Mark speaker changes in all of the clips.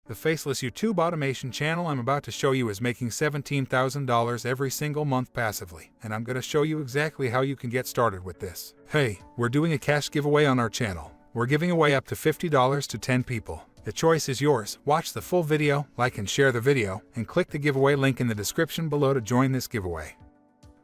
Speaker 1: The faceless YouTube automation channel I'm about to show you is making $17,000 every single month passively, and I'm going to show you exactly how you can get started with this. Hey, we're doing a cash giveaway on our channel. We're giving away up to $50 to 10 people. The choice is yours. Watch the full video, like and share the video, and click the giveaway link in the description below to join this giveaway.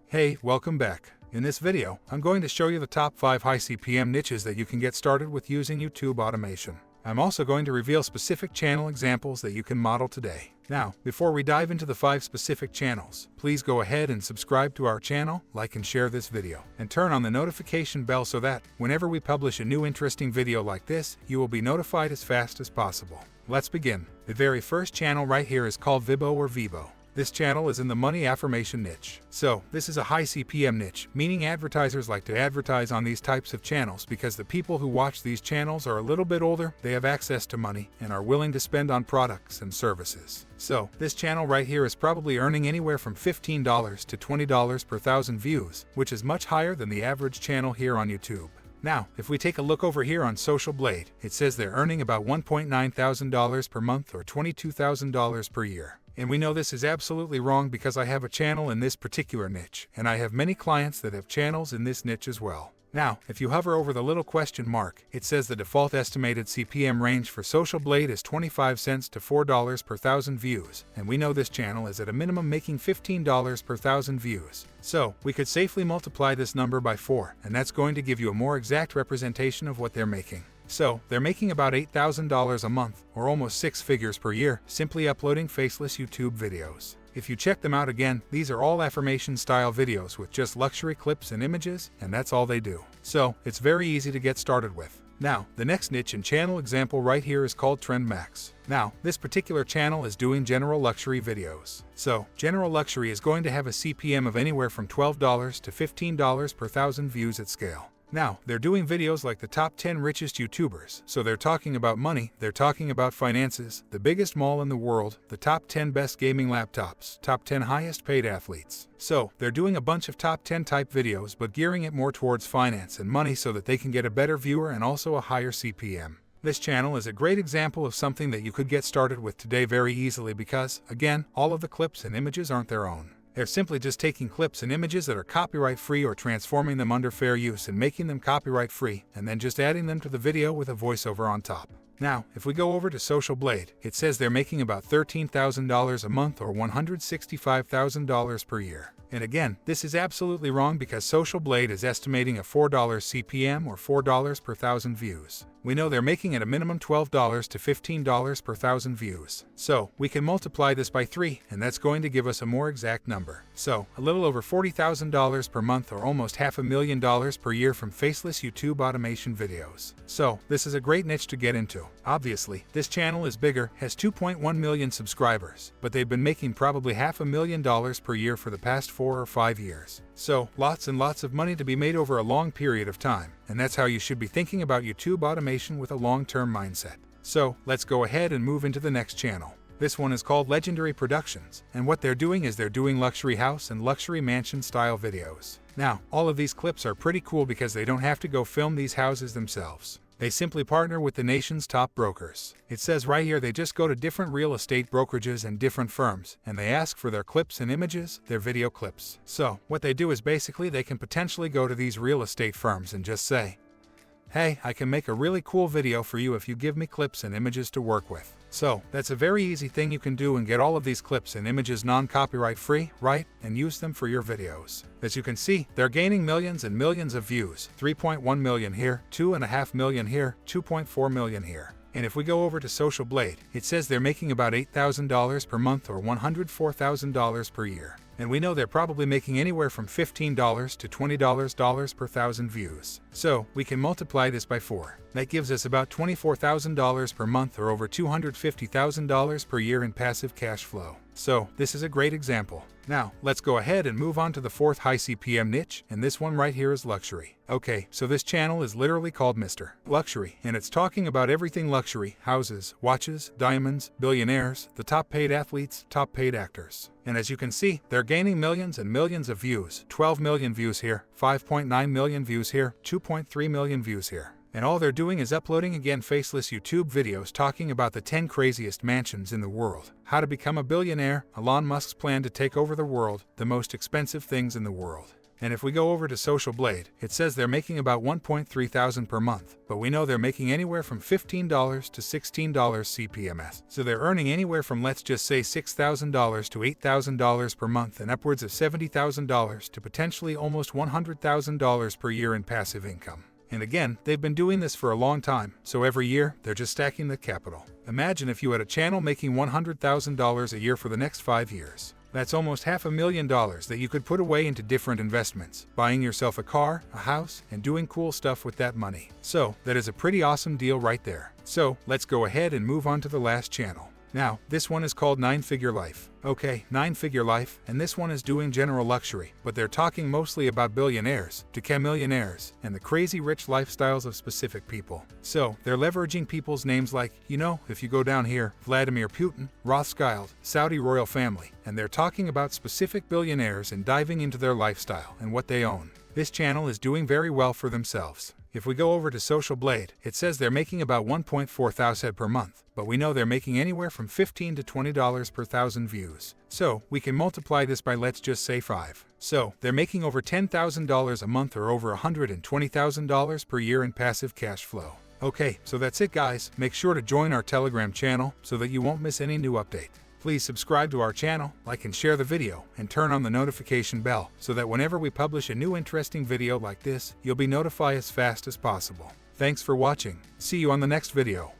Speaker 1: Hey, welcome back. In this video, I'm going to show you the top 5 high CPM niches that you can get started with using YouTube automation. I'm also going to reveal specific channel examples that you can model today. Now, before we dive into the 5 specific channels, please go ahead and subscribe to our channel, like and share this video, and turn on the notification bell so that, whenever we publish a new interesting video like this, you will be notified as fast as possible. Let's begin. The very first channel right here is called Vibo or Vibo. This channel is in the money affirmation niche. So, this is a high CPM niche, meaning advertisers like to advertise on these types of channels because the people who watch these channels are a little bit older, they have access to money, and are willing to spend on products and services. So, this channel right here is probably earning anywhere from $15 to $20 per thousand views, which is much higher than the average channel here on YouTube. Now, if we take a look over here on Social Blade, it says they're earning about $1.9 thousand per month or $22,000 per year. And we know this is absolutely wrong because I have a channel in this particular niche, and I have many clients that have channels in this niche as well. Now, if you hover over the little question mark, it says the default estimated CPM range for Social Blade is 25 cents to $4 per thousand views, and we know this channel is at a minimum making $15 per thousand views. So, we could safely multiply this number by 4, and that's going to give you a more exact representation of what they're making. So, they're making about $8,000 a month, or almost 6 figures per year, simply uploading faceless YouTube videos. If you check them out again, these are all affirmation-style videos with just luxury clips and images, and that's all they do. So, it's very easy to get started with. Now, the next niche and channel example right here is called Trend Max. Now, this particular channel is doing general luxury videos. So, general luxury is going to have a CPM of anywhere from $12 to $15 per thousand views at scale. Now, they're doing videos like the top 10 richest YouTubers, so they're talking about money, they're talking about finances, the biggest mall in the world, the top 10 best gaming laptops, top 10 highest paid athletes. So, they're doing a bunch of top 10 type videos but gearing it more towards finance and money so that they can get a better viewer and also a higher CPM. This channel is a great example of something that you could get started with today very easily because, again, all of the clips and images aren't their own. They're simply just taking clips and images that are copyright-free or transforming them under fair use and making them copyright-free, and then just adding them to the video with a voiceover on top. Now, if we go over to Social Blade, it says they're making about $13,000 a month or $165,000 per year. And again, this is absolutely wrong because Social Blade is estimating a $4 CPM or $4 per thousand views. We know they're making at a minimum $12 to $15 per thousand views. So, we can multiply this by 3, and that's going to give us a more exact number. So, a little over $40,000 per month or almost $500,000 per year from faceless YouTube automation videos. So, this is a great niche to get into. Obviously, this channel is bigger, has 2.1 million subscribers, but they've been making probably $500,000 per year for the past 4 or 5 years. So, lots and lots of money to be made over a long period of time, and that's how you should be thinking about YouTube automation with a long-term mindset. So, let's go ahead and move into the next channel. This one is called Legendary Productions, and what they're doing is they're doing luxury house and luxury mansion style videos. Now, all of these clips are pretty cool because they don't have to go film these houses themselves. They simply partner with the nation's top brokers. It says right here they just go to different real estate brokerages and different firms, and they ask for their clips and images, their video clips. So, what they do is basically they can potentially go to these real estate firms and just say, "Hey, I can make a really cool video for you if you give me clips and images to work with." So, that's a very easy thing you can do and get all of these clips and images non-copyright free, right? And use them for your videos. As you can see, they're gaining millions and millions of views. 3.1 million here, 2.5 million here, 2.4 million here. And if we go over to Social Blade, it says they're making about $8,000 per month or $104,000 per year. And we know they're probably making anywhere from $15 to $20 per thousand views. So, we can multiply this by 4. That gives us about $24,000 per month or over $250,000 per year in passive cash flow. So, this is a great example. Now, let's go ahead and move on to the 4th high CPM niche, and this one right here is luxury. Okay, so this channel is literally called Mr. Luxury, and it's talking about everything luxury: houses, watches, diamonds, billionaires, the top paid athletes, top paid actors. And as you can see, they're gaining millions and millions of views. 12 million views here, 5.9 million views here, 2.3 million views here. and all they're doing is uploading again faceless YouTube videos talking about the 10 craziest mansions in the world, how to become a billionaire, Elon Musk's plan to take over the world, the most expensive things in the world. And if we go over to Social Blade, it says they're making about $1,300 per month, but we know they're making anywhere from $15 to $16 CPMs. So they're earning anywhere from, let's just say, $6,000 to $8,000 per month and upwards of $70,000 to potentially almost $100,000 per year in passive income. And again, they've been doing this for a long time, so every year, they're just stacking the capital. Imagine if you had a channel making $100,000 a year for the next 5 years. That's almost $500,000 that you could put away into different investments, buying yourself a car, a house, and doing cool stuff with that money. So, that is a pretty awesome deal right there. So, let's go ahead and move on to the last channel. Now, this one is called 9-Figure Life. Okay, 9-Figure Life, and this one is doing general luxury, but they're talking mostly about billionaires, decamillionaires, and the crazy rich lifestyles of specific people. So, they're leveraging people's names like, if you go down here, Vladimir Putin, Rothschild, Saudi royal family, and they're talking about specific billionaires and diving into their lifestyle and what they own. This channel is doing very well for themselves. If we go over to Social Blade, it says they're making about $1,400 per month, but we know they're making anywhere from $15 to $20 per 1,000 views. So, we can multiply this by, let's just say 5. So, they're making over $10,000 a month or over $120,000 per year in passive cash flow. Okay, so that's it guys. Make sure to join our Telegram channel so that you won't miss any new update. Please subscribe to our channel, like and share the video, and turn on the notification bell so that whenever we publish a new interesting video like this, you'll be notified as fast as possible. Thanks for watching. See you on the next video.